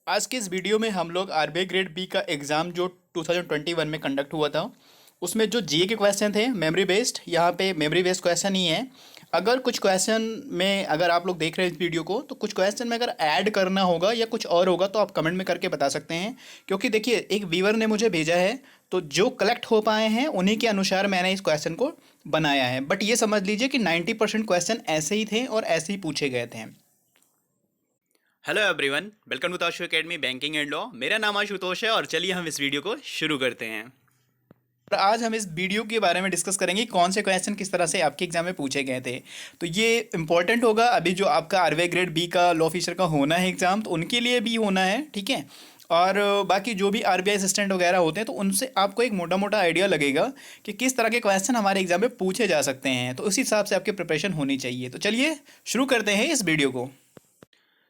आज के इस वीडियो में हम लोग आरबीआई ग्रेड बी का एग्ज़ाम जो 2021 में कंडक्ट हुआ था उसमें जो जीए के क्वेश्चन थे मेमोरी बेस्ड। यहाँ पे मेमोरी बेस्ड क्वेश्चन ही है। अगर कुछ क्वेश्चन में अगर आप लोग देख रहे हैं इस वीडियो को तो कुछ क्वेश्चन में अगर ऐड करना होगा या कुछ और होगा तो आप कमेंट में करके बता सकते हैं। क्योंकि देखिए एक व्यूअर ने मुझे भेजा है तो जो कलेक्ट हो पाए हैं उन्हीं के अनुसार मैंने इस क्वेश्चन को बनाया है। बट ये समझ लीजिए कि 90% क्वेश्चन ऐसे ही थे और ऐसे ही पूछे गए थे। Hello everyone, welcome to Tashu academy banking and law. मेरा नाम आशुतोष है और चलिए हम इस वीडियो को शुरू करते हैं। और आज हम इस वीडियो के बारे में डिस्कस करेंगे कौन से क्वेश्चन किस तरह से आपके एग्जाम में पूछे गए थे। तो ये इंपॉर्टेंट होगा। अभी जो आपका आरबीआई ग्रेड बी का लॉ ऑफिसर का होना है एग्ज़ाम, तो उनके लिए भी होना है, ठीक है। और बाकी जो भी आरबीआई असिस्टेंट वगैरह होते हैं तो उनसे आपको एक मोटा मोटा आइडिया लगेगा कि किस तरह के क्वेश्चन हमारे एग्जाम में पूछे जा सकते हैं। तो उसी हिसाब से आपकी प्रिपरेशन होनी चाहिए। तो चलिए शुरू करते हैं इस वीडियो को।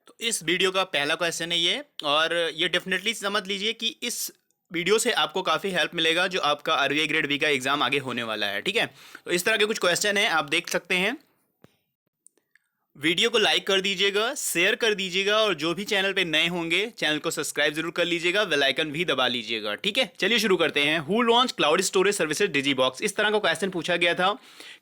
तो इस वीडियो का पहला क्वेश्चन है ये, और ये डेफिनेटली समझ लीजिए कि इस वीडियो से आपको काफ़ी हेल्प मिलेगा जो आपका आरबीआई ग्रेड बी का एग्ज़ाम आगे होने वाला है, ठीक है। तो इस तरह के कुछ क्वेश्चन हैं, आप देख सकते हैं। वीडियो को लाइक कर दीजिएगा, शेयर कर दीजिएगा, और जो भी चैनल पे नए होंगे चैनल को सब्सक्राइब जरूर कर लीजिएगा, बेल आइकन भी दबा लीजिएगा, ठीक है। चलिए शुरू करते हैं। Who launch cloud storage services DigiBoxx. इस तरह का क्वेश्चन पूछा गया था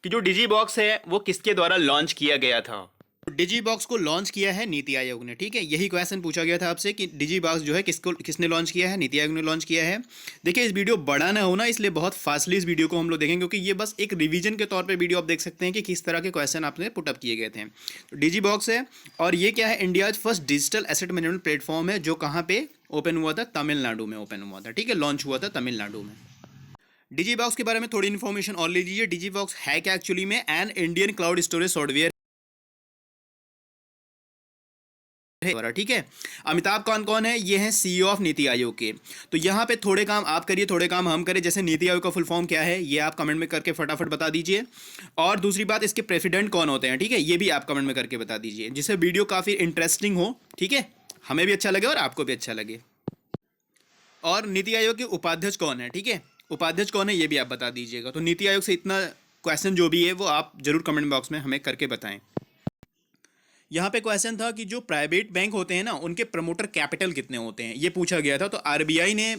कि जो डिजी बॉक्स है वो किसके द्वारा लॉन्च किया गया था। डिजी बॉक्स को लॉन्च किया है नीति आयोग ने, ठीक है। यही क्वेश्चन पूछा गया था आपसे कि डिजी बॉक्स जो है किसने लॉन्च किया है। नीति आयोग ने लॉन्च किया है। देखिए इस वीडियो बड़ा ना हो ना, इसलिए बहुत फास्टली इस वीडियो को हम लोग देखेंगे क्योंकि ये बस एक रिवीजन के तौर पे वीडियो आप देख सकते हैं कि किस तरह के क्वेश्चन आपने पुटअप किए गए थे। तो डिजी बॉक्स है और ये क्या है, India's first digital asset management platform है जो कहाँ पे ओपन हुआ था, तमिलनाडु में ओपन हुआ था, ठीक है। लॉन्च हुआ था तमिलनाडु में। डिजी बॉक्स के बारे में थोड़ी इन्फॉर्मेशन और ले लीजिए। डिजी बॉक्स है क्या एक्चुअली में, an Indian cloud storage software, ठीक है। अमिताभ कांत कौन है, ये हैं सीईओ ऑफ नीति आयोग के। तो यहाँ पे थोड़े काम आप करिए, थोड़े काम हम करें। जैसे नीति आयोग का फुल फॉर्म क्या है ये आप कमेंट में करके फटाफट बता दीजिए। और दूसरी बात, इसके प्रेसिडेंट कौन होते हैं, ठीक है, ये भी आप कमेंट में करके बता दीजिए, जिससे वीडियो काफ़ी इंटरेस्टिंग हो, ठीक है। हमें भी अच्छा लगे और आपको भी अच्छा लगे। और नीति आयोग के उपाध्यक्ष कौन है, ठीक है, उपाध्यक्ष कौन है ये भी आप बता दीजिएगा। तो नीति आयोग से इतना क्वेश्चन जो भी है वो आप जरूर कमेंट बॉक्स में हमें करके बताएं। यहाँ पे क्वेश्चन था कि जो प्राइवेट बैंक होते हैं ना उनके प्रमोटर कैपिटल कितने होते हैं, ये पूछा गया था। तो आरबीआई ने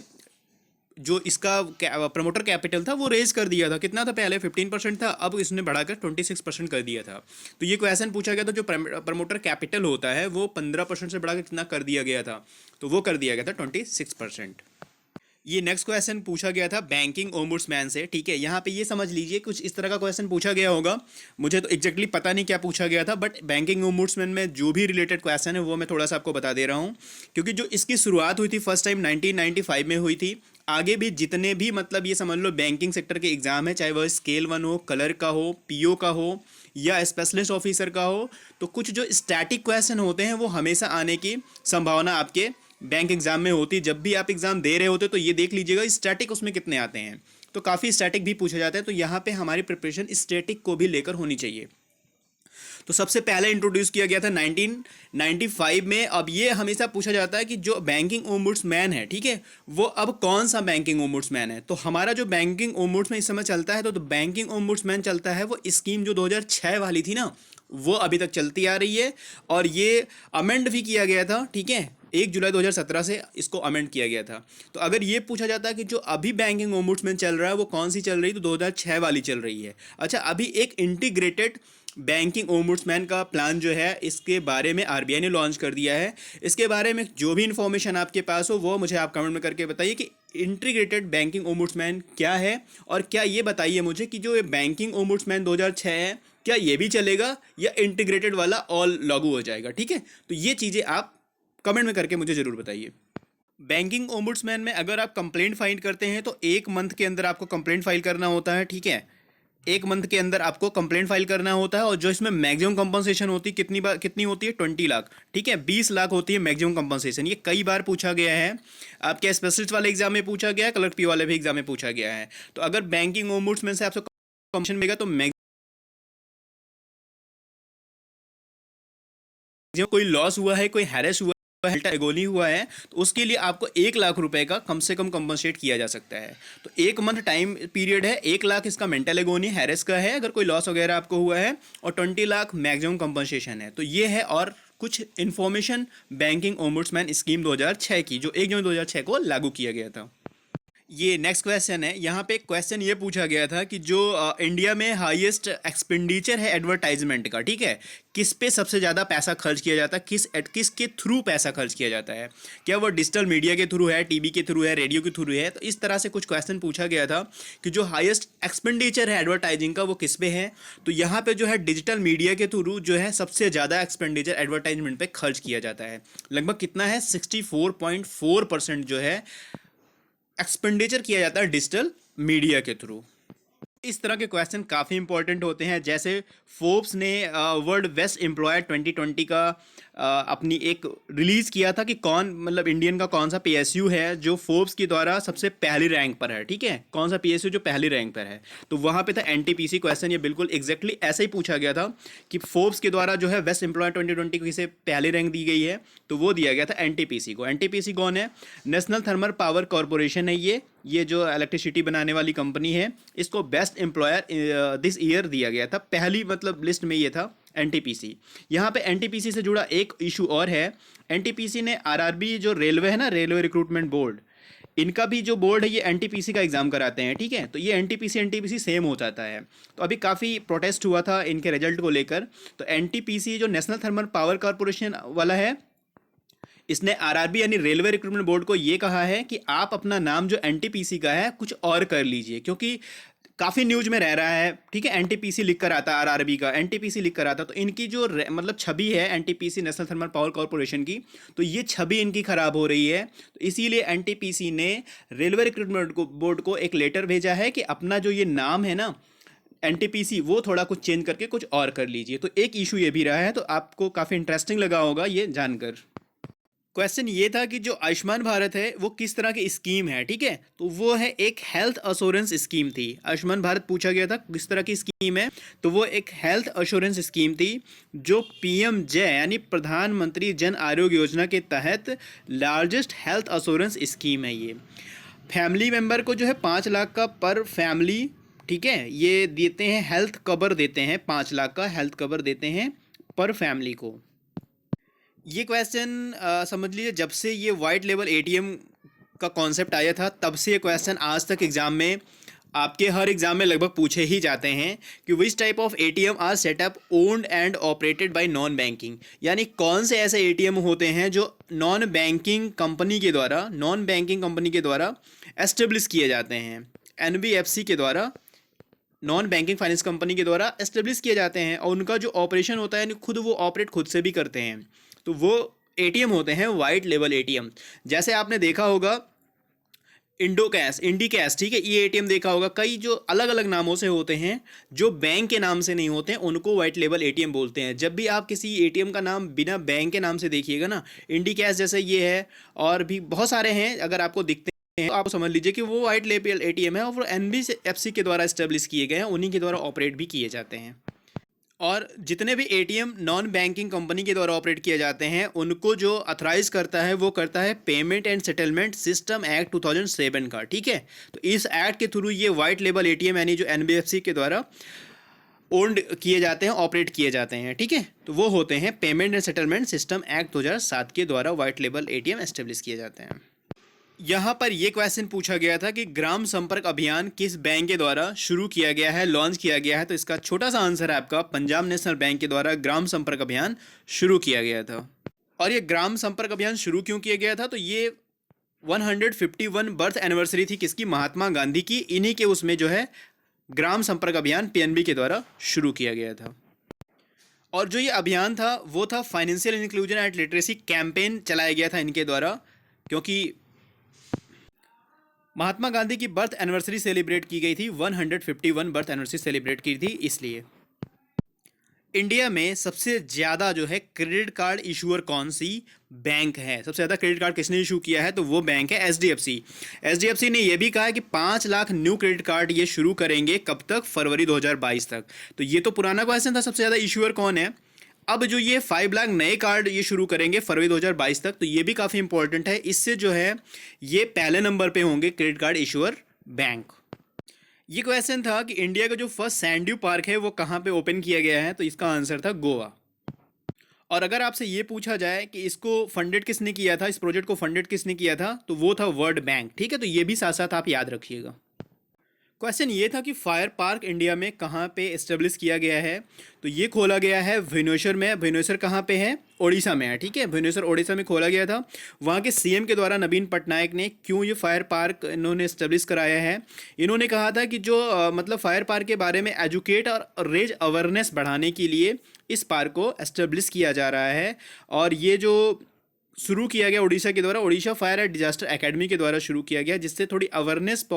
जो इसका प्रमोटर कैपिटल था वो रेज कर दिया था। कितना था, पहले 15% था, अब इसने बढ़ाकर 26% कर दिया था। तो ये क्वेश्चन पूछा गया था जो प्रमोटर कैपिटल होता है वो 15% से बढ़ाकर कितना कर दिया गया था, तो वो कर दिया गया था 26%। ये नेक्स्ट क्वेश्चन पूछा गया था बैंकिंग ओम्बुड्समैन से, ठीक है। यहाँ पे ये समझ लीजिए कुछ इस तरह का क्वेश्चन पूछा गया होगा। मुझे तो एग्जैक्टली पता नहीं क्या पूछा गया था, बट बैंकिंग ओम्बुड्समैन में जो भी रिलेटेड क्वेश्चन है वो मैं थोड़ा सा आपको बता दे रहा हूँ। क्योंकि जो इसकी शुरुआत हुई थी फर्स्ट टाइम 1995 में हुई थी। आगे भी जितने भी मतलब ये समझ लो बैंकिंग सेक्टर के एग्जाम है, चाहे वह स्केल 1 हो, कलर का हो, पीओ का हो या स्पेशलिस्ट ऑफिसर का हो, तो कुछ जो स्टैटिक क्वेश्चन होते हैं वो हमेशा आने की संभावना आपके बैंक एग्जाम में होती है। जब भी आप एग्जाम दे रहे होते तो ये देख लीजिएगा स्टैटिक उसमें कितने आते हैं। तो काफ़ी स्टैटिक भी पूछा जाता है। तो यहाँ पे हमारी प्रिपरेशन स्टैटिक को भी लेकर होनी चाहिए। तो सबसे पहले इंट्रोड्यूस किया गया था 1995 में। अब ये हमेशा पूछा जाता है कि जो बैंकिंग ओम्बुड्समैन है, ठीक है, वो अब कौन सा बैंकिंग ओम्बुड्समैन है। तो हमारा जो बैंकिंग ओम्बुड्समैन इस समय चलता है तो बैंकिंग ओम्बुड्समैन चलता है वो स्कीम जो 2006 वाली थी ना, वो अभी तक चलती आ रही है। और ये अमेंड भी किया गया था, ठीक है, 1 जुलाई 2017 से इसको अमेंड किया गया था। तो अगर ये पूछा जाता है कि जो अभी बैंकिंग ओम्बुड्समैन चल रहा है वो कौन सी चल रही है, तो 2006 वाली चल रही है। अच्छा, अभी एक इंटीग्रेटेड बैंकिंग ओम्बुड्समैन का प्लान जो है इसके बारे में आरबीआई ने लॉन्च कर दिया है। इसके बारे में जो भी इन्फॉर्मेशन आपके पास हो वो मुझे आप कमेंट में करके बताइए कि इंटीग्रेटेड बैंकिंग ओम्बुड्समैन क्या है। और क्या ये बताइए मुझे कि जो ये बैंकिंग ओम्बुड्समैन 2006 है क्या ये भी चलेगा या इंटीग्रेटेड वाला ऑल लागू हो जाएगा, ठीक है। तो ये चीज़ें आप कमेंट में करके मुझे ज़रूर बताइए। बैंकिंग ओम्बुड्समैन में अगर आप कंप्लेंट फाइल करते हैं तो 1 मंथ के अंदर आपको कंप्लेंट फाइल करना होता है, ठीक है। 1 मंथ के अंदर आपको कंप्लेंट फाइल करना होता है। और जो इसमें मैक्सिमम कंपनसेशन होती है कितनी होती है, 20 लाख, ठीक है, 20 लाख होती है मैक्सिमम कंपनसेशन। ये कई बार पूछा गया है, आपके स्पेशलिस्ट वाले एग्जाम में पूछा गया है, कलर पी वाले भी एग्जाम में पूछा गया है। तो अगर बैंकिंग ओम्बुड्समैन से आपसे कमीशन मिलेगा तो जो कोई लॉस हुआ है, कोई हैरेस हुआ है, हेल्टा एगोनी हुआ है, तो उसके लिए आपको 1 लाख रुपए का कम से कम कंपनसेट किया जा सकता है। तो 1 मंथ टाइम पीरियड है, 1 लाख इसका मेंटल एगोनी हैरेस का है अगर कोई लॉस वगैरह आपको हुआ है, और 20 लाख मैक्सिमम कंपनसेशन है। तो ये है और कुछ इंफॉर्मेशन बैंकिंग ओम्बुड्समैन स्कीम 2006 की, जो 1 जनवरी 2006 को लागू किया गया था। ये नेक्स्ट क्वेश्चन है। यहाँ पे क्वेश्चन ये पूछा गया था कि जो इंडिया में हाईएस्ट एक्सपेंडिचर है एडवर्टाइजमेंट का, ठीक है, किस पे सबसे ज़्यादा पैसा खर्च किया जाता है, किस के थ्रू पैसा खर्च किया जाता है, क्या वो डिजिटल मीडिया के थ्रू है, टीवी के थ्रू है, रेडियो के थ्रू है। तो इस तरह से कुछ क्वेश्चन पूछा गया था कि जो हाईएस्ट एक्सपेंडिचर है एडवर्टाइजिंग का वो किस पे है। तो यहाँ पे जो है डिजिटल मीडिया के थ्रू जो है सबसे ज़्यादा एक्सपेंडिचर एडवर्टाइजमेंट पे खर्च किया जाता है। लगभग कितना है, 64.4% जो है एक्सपेंडिचर किया जाता है डिजिटल मीडिया के थ्रू। इस तरह के क्वेश्चन काफ़ी इंपॉर्टेंट होते हैं। जैसे फोर्ब्स ने वर्ल्ड बेस्ट एम्प्लॉयर 2020 का अपनी एक रिलीज़ किया था कि कौन, मतलब इंडियन का कौन सा पीएसयू है जो फोर्ब्स के द्वारा सबसे पहली रैंक पर है, ठीक है, कौन सा पीएसयू जो पहली रैंक पर है। तो वहाँ पे था एनटीपीसी क्वेश्चन। ये बिल्कुल एग्जैक्टली ऐसे ही पूछा गया था कि फोर्ब्स के द्वारा जो है बेस्ट एम्प्लॉयर 2020 को किसे पहली रैंक दी गई है, तो वो दिया गया था एनटीपीसी को। एनटीपीसी कौन है? नेशनल थर्मल पावर कॉरपोरेशन है ये जो इलेक्ट्रिसिटी बनाने वाली कंपनी है, इसको बेस्ट एम्प्लॉयर दिस ईयर दिया गया था। पहली मतलब लिस्ट में ये था एनटीपीसी। यहाँ पे एनटीपीसी से जुड़ा एक इशू और है। एनटीपीसी ने आरआरबी जो रेलवे है ना, रेलवे रिक्रूटमेंट बोर्ड, इनका भी जो बोर्ड है ये एनटीपीसी का एग्जाम कराते हैं, ठीक है। तो ये एनटीपीसी सेम हो जाता है। तो अभी काफ़ी प्रोटेस्ट हुआ था इनके रिजल्ट को लेकर। तो एनटीपीसी जो नेशनल थर्मल पावर कॉरपोरेशन वाला है, इसने आरआरबी यानी रेलवे रिक्रूटमेंट बोर्ड को ये कहा है कि आप अपना नाम जो एनटीपीसी का है कुछ और कर लीजिए, क्योंकि काफ़ी न्यूज में रह रहा है, ठीक है, एनटीपीसी लिख कर आता है, आरआरबी का एनटीपीसी लिख कर आता। तो इनकी जो मतलब छवि है NTPC national thermal power corporation की, तो ये छवि इनकी खराब हो रही है। तो इसीलिए एनटीपीसी ने रेलवे रिक्रूटमेंट बोर्ड को एक लेटर भेजा है कि अपना जो ये नाम है ना एनटीपीसी, वो थोड़ा कुछ चेंज करके कुछ और कर लीजिए। तो एक इशू ये भी रहा है। तो आपको काफ़ी इंटरेस्टिंग लगा होगा ये जानकर। क्वेश्चन ये था कि जो आयुष्मान भारत है वो किस तरह की स्कीम है, ठीक है। तो वो है एक हेल्थ अश्योरेंस स्कीम थी। आयुष्मान भारत पूछा गया था किस तरह की स्कीम है, तो वो एक हेल्थ अश्योरेंस स्कीम थी जो पीएमजे यानी प्रधानमंत्री जन आरोग्य योजना के तहत लार्जेस्ट हेल्थ अश्योरेंस स्कीम है। ये फैमिली मेम्बर को जो है 5 लाख का पर फैमिली, ठीक है, ये देते हैं, हेल्थ कवर देते हैं, 5 लाख का हेल्थ कवर देते हैं पर फैमिली को। ये क्वेश्चन समझ लीजिए जब से ये वाइट लेवल एटीएम का कॉन्सेप्ट आया था तब से ये क्वेश्चन आज तक एग्जाम में, आपके हर एग्जाम में लगभग पूछे ही जाते हैं कि which type of ATM are setup owned and operated by non banking, यानी कौन से ऐसे एटीएम होते हैं जो नॉन बैंकिंग कंपनी के द्वारा एस्टेब्लिश किए जाते हैं, एनबीएफसी के द्वारा, नॉन बैंकिंग फाइनेंस कंपनी के द्वारा एस्टेब्लिश किए जाते हैं, और उनका जो ऑपरेशन होता है खुद वो ऑपरेट खुद से भी करते हैं। तो वो एटीएम होते हैं वाइट लेवल एटीएम। जैसे आपने देखा होगा इंडी कैश, ठीक है, ये एटीएम देखा होगा। कई जो अलग अलग नामों से होते हैं जो बैंक के नाम से नहीं होते हैं उनको वाइट लेवल एटीएम बोलते हैं। जब भी आप किसी एटीएम का नाम बिना बैंक के नाम से देखिएगा ना, इंडी कैश जैसे ये है और भी बहुत सारे हैं, अगर आपको दिखते हैं तो आप समझ लीजिए कि वो वाइट लेवल एटीएम है और वो एनबीएफसी के द्वारा एस्टेब्लिश किए गए हैं, उन्हीं के द्वारा ऑपरेट भी किए जाते हैं। और जितने भी एटीएम नॉन बैंकिंग कंपनी के द्वारा ऑपरेट किए जाते हैं उनको जो अथराइज करता है वो करता है payment and settlement system act 2007 का, ठीक है। तो इस एक्ट के थ्रू ये वाइट लेबल एटीएम यानी जो एनबीएफसी के द्वारा ओन्ड किए जाते हैं, ऑपरेट किए जाते हैं, ठीक है। तो वो होते हैं payment and settlement system act 2007 के द्वारा वाइट लेबल एटीएम एस्टेब्लिश किए जाते हैं। यहाँ पर यह क्वेश्चन पूछा गया था कि ग्राम संपर्क अभियान किस बैंक के द्वारा शुरू किया गया है, लॉन्च किया गया है। तो इसका छोटा सा आंसर है आपका पंजाब नेशनल बैंक के द्वारा ग्राम संपर्क अभियान शुरू किया गया था। और ये ग्राम संपर्क अभियान शुरू क्यों किया गया था, तो ये 151 बर्थ एनिवर्सरी थी किसकी, महात्मा गांधी की। इन्हीं के उसमें जो है ग्राम संपर्क अभियान पीएनबी के द्वारा शुरू किया गया था। और जो ये अभियान था वो था financial inclusion and literacy campaign चलाया गया था इनके द्वारा, क्योंकि महात्मा गांधी की बर्थ एनिवर्सरी सेलिब्रेट की गई थी, 151 बर्थ एनिवर्सरी सेलिब्रेट की थी। इसलिए इंडिया में सबसे ज़्यादा जो है क्रेडिट कार्ड इशूअर कौन सी बैंक है, सबसे ज़्यादा क्रेडिट कार्ड किसने इशू किया है, तो वो बैंक है एचडीएफसी। एचडीएफसी ने यह भी कहा है कि 5 लाख न्यू क्रेडिट कार्ड ये शुरू करेंगे, कब तक, फरवरी 2022 तक। तो ये तो पुराना क्वेश्चन था, सबसे ज़्यादा इशूअर कौन है। अब जो ये 5 लाख नए कार्ड ये शुरू करेंगे फरवरी 2022 तक, तो ये भी काफ़ी इंपॉर्टेंट है। इससे जो है ये पहले नंबर पे होंगे क्रेडिट कार्ड इशूअर बैंक। ये क्वेश्चन था कि इंडिया का जो फर्स्ट सैंड ड्यू पार्क है वो कहाँ पे ओपन किया गया है, तो इसका आंसर था गोवा। और अगर आपसे ये पूछा जाए कि इसको फंडेड किसने किया था, इस प्रोजेक्ट को फंडेड किसने किया था, तो वो था वर्ल्ड बैंक। ठीक है, तो ये भी साथ साथ आप याद रखिएगा। क्वेश्चन ये था कि फायर पार्क इंडिया में कहाँ पे इस्टेब्लिश किया गया है, तो ये खोला गया है भुवनेश्वर में। भुवनेश्वर कहाँ पे है, ओडिशा में है। ठीक है, भुवनेश्वर ओडिशा में खोला गया था। वहाँ के सीएम के द्वारा नवीन पटनायक ने क्यों ये फायर पार्क इन्होंने इस्टेब्लिश कराया है, इन्होंने कहा था कि जो मतलब फायर पार्क के बारे में एजुकेट और रेज अवेयरनेस बढ़ाने के लिए इस पार्क को इस्टेब्लिश किया जा रहा है। और ये जो शुरू किया गया उड़ीसा के द्वारा, Orissa fire and disaster academy के द्वारा शुरू किया गया, जिससे थोड़ी अवेयरनेस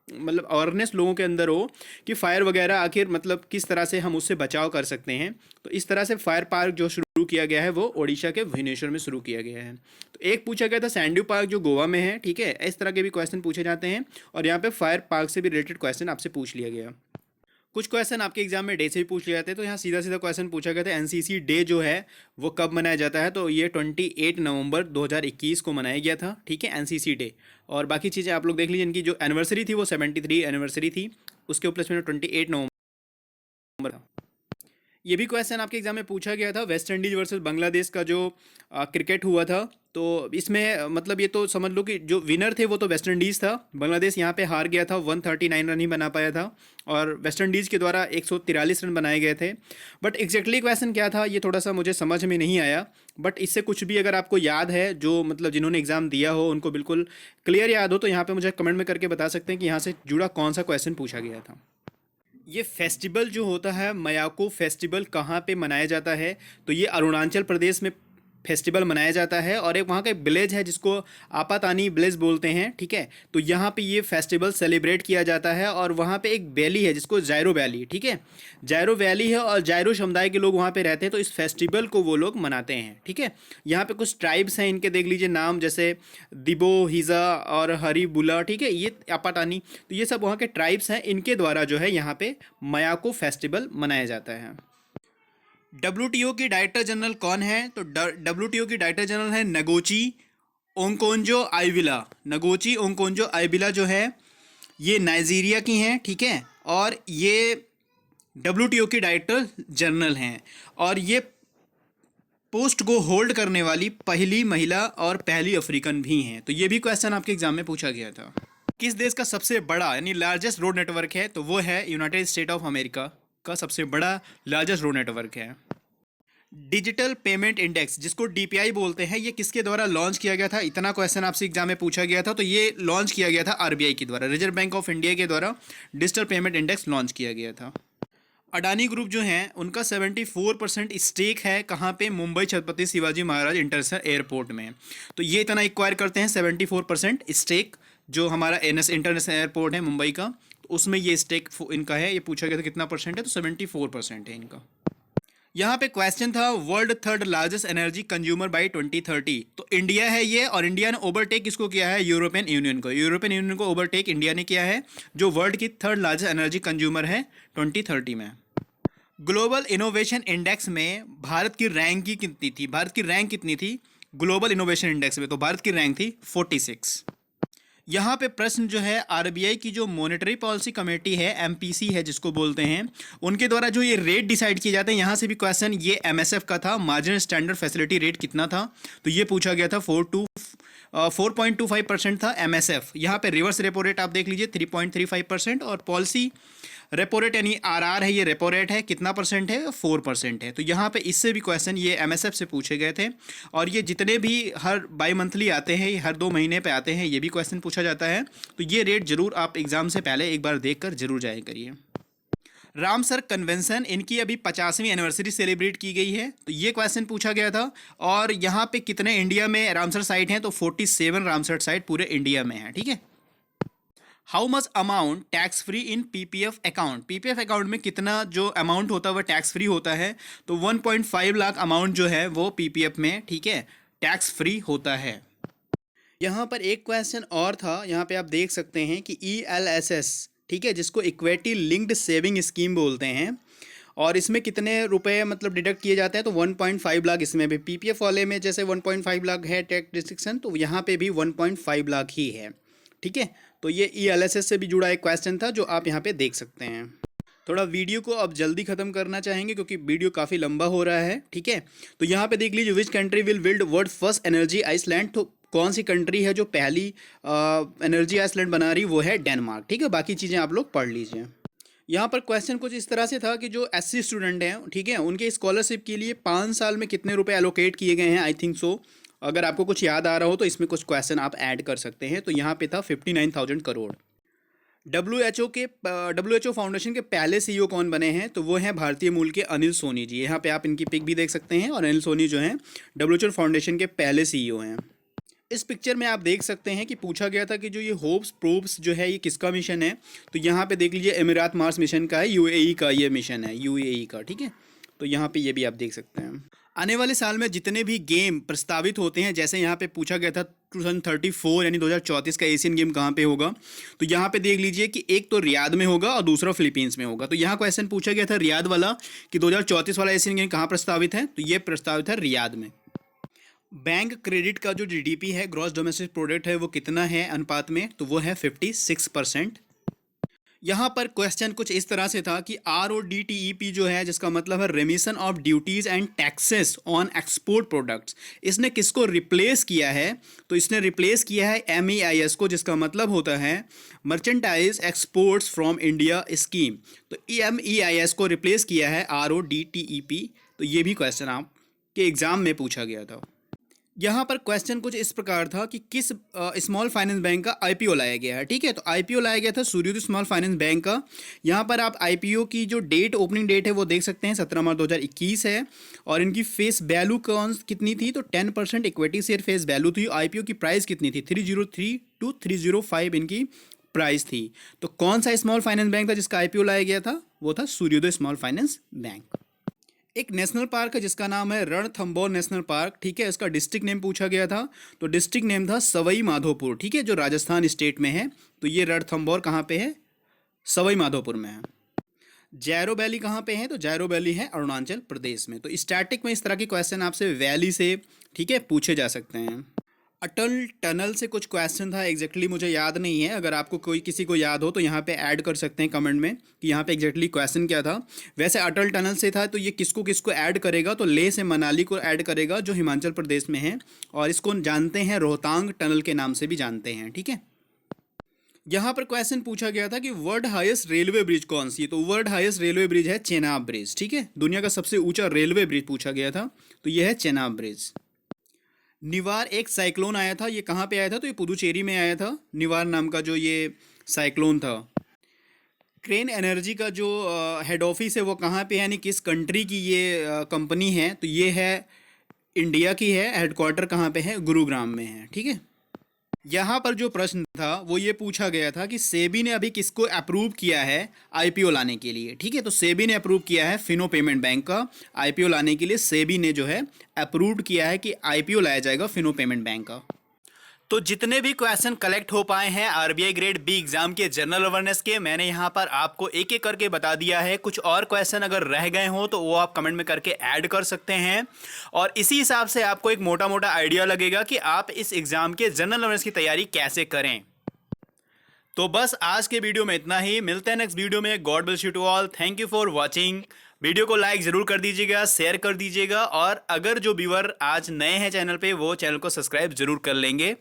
मतलब अवेयरनेस लोगों के अंदर हो कि फायर वगैरह आखिर मतलब किस तरह से हम उससे बचाव कर सकते हैं। तो इस तरह से फायर पार्क जो शुरू किया गया है वो ओडिशा के भुवनेश्वर में शुरू किया गया है। तो एक पूछा गया था सैंड्यू पार्क जो गोवा में है। ठीक है, इस तरह के भी क्वेश्चन पूछे जाते हैं और यहाँ पे फायर पार्क से भी रिलेटेड क्वेश्चन आपसे पूछ लिया गया। कुछ क्वेश्चन आपके एग्जाम में डे से भी पूछ लिए जाते हैं। तो यहाँ सीधा सीधा क्वेश्चन पूछा गया था एनसीसी डे जो है वो कब मनाया जाता है, तो ये 28 नवंबर 2021 को मनाया गया था। ठीक है, एनसीसी डे। और बाकी चीज़ें आप लोग देख लीजिए, इनकी जो एनिवर्सरी थी वो 73 एनिवर्सरी थी, उसके उपलक्ष्य में 28 नवंबर था। ये भी क्वेश्चन आपके एग्जाम में पूछा गया था, वेस्ट इंडीज वर्सेस बांग्लादेश का जो क्रिकेट हुआ था, तो इसमें मतलब ये तो समझ लो कि जो विनर थे वो तो वेस्ट इंडीज़ था। बांग्लादेश यहाँ पे हार गया था, 139 रन ही बना पाया था और वेस्ट इंडीज़ के द्वारा 143 रन बनाए गए थे। बट एग्जैक्टली क्वेश्चन क्या था ये थोड़ा सा मुझे समझ में नहीं आया। बट इससे कुछ भी अगर आपको याद है, जो मतलब जिन्होंने एग्ज़ाम दिया हो उनको बिल्कुल क्लियर याद हो, तो यहाँ पर मुझे कमेंट में करके बता सकते हैं कि यहाँ से जुड़ा कौन सा क्वेश्चन पूछा गया था। ये फेस्टिवल जो होता है मयाको फेस्टिवल कहाँ पे मनाया जाता है, तो ये अरुणाचल प्रदेश में फेस्टिवल मनाया जाता है। और एक वहाँ का एक विलेज है जिसको आपातानी विलेज बोलते हैं। ठीक है, तो यहाँ पे ये फेस्टिवल सेलिब्रेट किया जाता है। और वहाँ पे एक वैली है जिसको जायरो वैली, ठीक है, जायरो वैली है और जायरो समुदाय के लोग वहाँ पे रहते हैं, तो इस फेस्टिवल को वो लोग मनाते हैं। ठीक है, यहाँ पे कुछ ट्राइब्स हैं, इनके देख लीजिए नाम, जैसे दिबो, हिजा और हरिबुला। ठीक है, ये आपातानी, तो ये सब वहाँ के ट्राइब्स हैं, इनके द्वारा जो है यहाँ पे मयाको फेस्टिवल मनाया जाता है। WTO की डायरेक्टर जनरल कौन है, तो WTO की डायरेक्टर जनरल है नगोची ओंकोंजो आइविला। नगोची ओंकोंजो आइविला जो है ये नाइजीरिया की हैं। ठीक है, और ये WTO की डायरेक्टर जनरल हैं और ये पोस्ट को होल्ड करने वाली पहली महिला और पहली अफ्रीकन भी हैं। तो ये भी क्वेश्चन आपके एग्जाम में पूछा गया था। किस देश का सबसे बड़ा यानी लार्जेस्ट रोड नेटवर्क है, तो वो है यूनाइटेड स्टेट ऑफ अमेरिका का सबसे बड़ा लार्जेस्ट रोड नेटवर्क है। डिजिटल पेमेंट इंडेक्स जिसको DPI बोलते हैं, ये किसके द्वारा लॉन्च किया गया था, इतना क्वेश्चन आपसे एग्जाम में पूछा गया था। तो ये लॉन्च किया गया था RBI के द्वारा, रिजर्व बैंक ऑफ इंडिया के द्वारा डिजिटल पेमेंट इंडेक्स लॉन्च किया गया था। अडानी ग्रुप जो हैं उनका 74% स्टेक है कहाँ पे, मुंबई छत्रपति शिवाजी महाराज इंटरनेशनल एयरपोर्ट में। तो ये इतना एक्वायर करते हैं 74% स्टेक, जो हमारा NS इंटरनेशनल एयरपोर्ट है मुंबई का, तो उसमें ये स्टेक इनका है। ये पूछा गया था कितना परसेंट है, तो 74% है इनका। यहाँ पे क्वेश्चन था world third largest energy consumer by 2030, तो इंडिया है ये, और इंडिया ने ओवरटेक किसको किया है, यूरोपियन यूनियन को। यूरोपियन यूनियन को ओवरटेक इंडिया ने किया है, जो वर्ल्ड की थर्ड लार्जेस्ट एनर्जी कंज्यूमर है 2030 में। ग्लोबल इनोवेशन इंडेक्स में भारत की रैंक की कितनी थी, भारत की रैंक कितनी थी ग्लोबल इनोवेशन इंडेक्स में, तो भारत की रैंक थी 46। यहाँ पे प्रश्न जो है RBI की जो मॉनेटरी पॉलिसी कमेटी है, MPC है जिसको बोलते हैं, उनके द्वारा जो ये रेट डिसाइड किए जाते हैं, यहाँ से भी क्वेश्चन ये MSF का था, मार्जिनल स्टैंडर्ड फैसिलिटी रेट कितना था, तो ये पूछा गया था 4.25% था MSF। यहाँ पे रिवर्स रेपो रेट आप देख लीजिए 3.35%, और पॉलिसी रेपो रेट यानी RR है, ये रेपो रेट है, कितना परसेंट है, 4% है। तो यहाँ पे इससे भी क्वेश्चन ये MSF से पूछे गए थे। और ये जितने भी हर बाई मंथली आते हैं, ये हर 2 महीने पे आते हैं, ये भी क्वेश्चन पूछा जाता है। तो ये रेट जरूर आप एग्जाम से पहले एक बार देख कर जरूर जाया करिए। रामसर कन्वेंशन इनकी अभी 50वीं एनिवर्सरी सेलिब्रेट की गई है, तो ये क्वेश्चन पूछा गया था। और यहाँ पे कितने इंडिया में रामसर साइट हैं, तो 47 रामसर साइट पूरे इंडिया में है। ठीक है, how much amount tax free in PPF account, PPF account में कितना जो अमाउंट होता है वह टैक्स फ्री होता है, तो 1.5 लाख अमाउंट जो है वो PPF में, ठीक है, टैक्स फ्री होता है। यहाँ पर एक क्वेश्चन और था, यहाँ पे आप देख सकते हैं कि ELSS, ठीक है, जिसको इक्विटी लिंक्ड सेविंग स्कीम बोलते हैं, और इसमें कितने रुपए मतलब डिडक्ट किए जाते हैं, तो 1.5 लाख। इसमें भी PPF वाले में जैसे 1.5 लाख है टैक्स रिस्ट्रिक्शन, तो यहाँ पे भी 1.5 लाख ही है। ठीक है, तो ये ELSS से भी जुड़ा एक क्वेश्चन था जो आप यहाँ पे देख सकते हैं। थोड़ा वीडियो को अब जल्दी खत्म करना चाहेंगे क्योंकि वीडियो काफ़ी लंबा हो रहा है, ठीक है। तो यहाँ पे देख लीजिए, which country will build world first energy island. तो कौन सी कंट्री है जो पहली एनर्जी आइसलैंड बना रही, वो है डेनमार्क, ठीक है। बाकी चीज़ें आप लोग पढ़ लीजिए। यहाँ पर क्वेश्चन कुछ इस तरह से था कि जो SC स्टूडेंट हैं, ठीक है, उनके स्कॉलरशिप के लिए 5 साल में कितने रुपए एलोकेट किए गए हैं, आई थिंक सो। अगर आपको कुछ याद आ रहा हो तो इसमें कुछ क्वेश्चन आप ऐड कर सकते हैं। तो यहाँ पे था 59,000 करोड़। WHO फाउंडेशन के पहले CEO कौन बने हैं, तो वो हैं भारतीय मूल के अनिल सोनी जी। यहाँ पे आप इनकी पिक भी देख सकते हैं। और अनिल सोनी जो हैं WHO फाउंडेशन के पहले CEO हैं। इस पिक्चर में आप देख सकते हैं कि पूछा गया था कि जो ये होप्स प्रोब्स जो है ये किसका मिशन है। तो यहाँ पे देख लीजिए, एमिरात मार्स मिशन का है, UAE का ये मिशन है, UAE का, ठीक है। तो यहाँ पे ये भी आप देख सकते हैं। आने वाले साल में जितने भी गेम प्रस्तावित होते हैं, जैसे यहाँ पे पूछा गया था 2034 यानी 2034 का एशियन गेम कहाँ पे होगा, तो यहाँ पे देख लीजिए कि एक तो रियाद में होगा और दूसरा फिलीपींस में होगा। तो यहाँ क्वेश्चन पूछा गया था रियाद वाला कि 2034 वाला एशियन गेम कहाँ प्रस्तावित है, तो ये प्रस्तावित है रियाद में। बैंक क्रेडिट का जो GDP है, ग्रॉस डोमेस्टिक प्रोडक्ट है, वो कितना है अनुपात में, तो वो है 56%। यहाँ पर क्वेश्चन कुछ इस तरह से था कि RODTEP जो है, जिसका मतलब है रेमिशन of duties and taxes on export products, इसने किसको रिप्लेस किया है, तो इसने रिप्लेस किया है MEIS को, जिसका मतलब होता है merchandise exports from India scheme. तो MEIS को रिप्लेस किया है RODTEP। तो ये भी क्वेश्चन आपके एग्जाम में पूछा गया था। यहाँ पर क्वेश्चन कुछ इस प्रकार था कि किस स्मॉल फाइनेंस बैंक का IPO लाया गया है, ठीक है। तो IPO लाया गया था सूर्योदय स्मॉल फाइनेंस बैंक का। यहाँ पर आप IPO की जो डेट, ओपनिंग डेट है, वो देख सकते हैं, 17 मार्च 2021 है। और इनकी फेस वैल्यू कितनी थी, तो 10% इक्विटी शेयर फेस वैल्यू थी। IPO की प्राइस कितनी थी, 303 to 305 इनकी प्राइस थी। तो कौन सा स्मॉल फाइनेंस बैंक था जिसका IPO लाया गया था, वो था सूर्योदय स्मॉल फाइनेंस बैंक। एक नेशनल पार्क है जिसका नाम है रणथंबोर नेशनल पार्क, ठीक है। इसका डिस्ट्रिक्ट नेम पूछा गया था, तो डिस्ट्रिक्ट नेम था सवाई माधोपुर, ठीक है, जो राजस्थान स्टेट में है। तो ये रणथंबोर कहाँ पे है, सवाई माधोपुर में है। जैरो वैली कहाँ पे है, तो जैरो वैली है अरुणाचल प्रदेश में। तो स्टैटिक में इस तरह के क्वेश्चन आपसे वैली से, ठीक है, पूछे जा सकते हैं। अटल टनल से कुछ क्वेश्चन था, एग्जैक्टली मुझे याद नहीं है। अगर आपको किसी को याद हो तो यहाँ पे ऐड कर सकते हैं कमेंट में कि यहाँ पे एग्जैक्टली क्वेश्चन क्या था। वैसे अटल टनल से था, तो ये किसको किसको ऐड करेगा, तो लेह से मनाली को ऐड करेगा, जो हिमाचल प्रदेश में है। और इसको जानते हैं रोहतांग टनल के नाम से भी जानते हैं, ठीक है। यहाँ पर क्वेश्चन पूछा गया था कि वर्ल्ड हाईएस्ट रेलवे ब्रिज कौन सी है, तो वर्ल्ड हाईएस्ट रेलवे ब्रिज है चेनाब ब्रिज, ठीक है। दुनिया का सबसे ऊंचा रेलवे ब्रिज पूछा गया था, तो यह है चेनाब ब्रिज। निवार एक साइक्लोन आया था, ये कहाँ पे आया था, तो ये पुदुचेरी में आया था, निवार नाम का जो ये साइक्लोन था। क्रेन एनर्जी का जो हेड ऑफिस है वो कहाँ पे है, यानी किस कंट्री की ये कंपनी है, तो ये है इंडिया की है। हेडक्वार्टर कहाँ पे है, गुरुग्राम में है, ठीक है। यहाँ पर जो प्रश्न था वो ये पूछा गया था कि सेबी ने अभी किसको अप्रूव किया है IPO लाने के लिए, ठीक है। तो सेबी ने अप्रूव किया है फिनो पेमेंट बैंक का IPO लाने के लिए। सेबी ने जो है अप्रूव किया है कि IPO लाया जाएगा फिनो पेमेंट बैंक का। तो जितने भी क्वेश्चन कलेक्ट हो पाए हैं RBI ग्रेड B एग्जाम के जनरल अवेयरनेस के, मैंने यहाँ पर आपको एक एक करके बता दिया है। कुछ और क्वेश्चन अगर रह गए हो तो वो आप कमेंट में करके ऐड कर सकते हैं, और इसी हिसाब से आपको एक मोटा मोटा आइडिया लगेगा कि आप इस एग्जाम के जनरल अवेयरनेस की तैयारी कैसे करें। तो बस आज के वीडियो में इतना ही, मिलते हैं नेक्स्ट वीडियो में। God bless you to all, thank you for watching. Video को लाइक जरूर कर दीजिएगा, शेयर कर दीजिएगा, और अगर जो व्यूअर आज नए हैं चैनल पे वो चैनल को सब्सक्राइब जरूर कर लेंगे।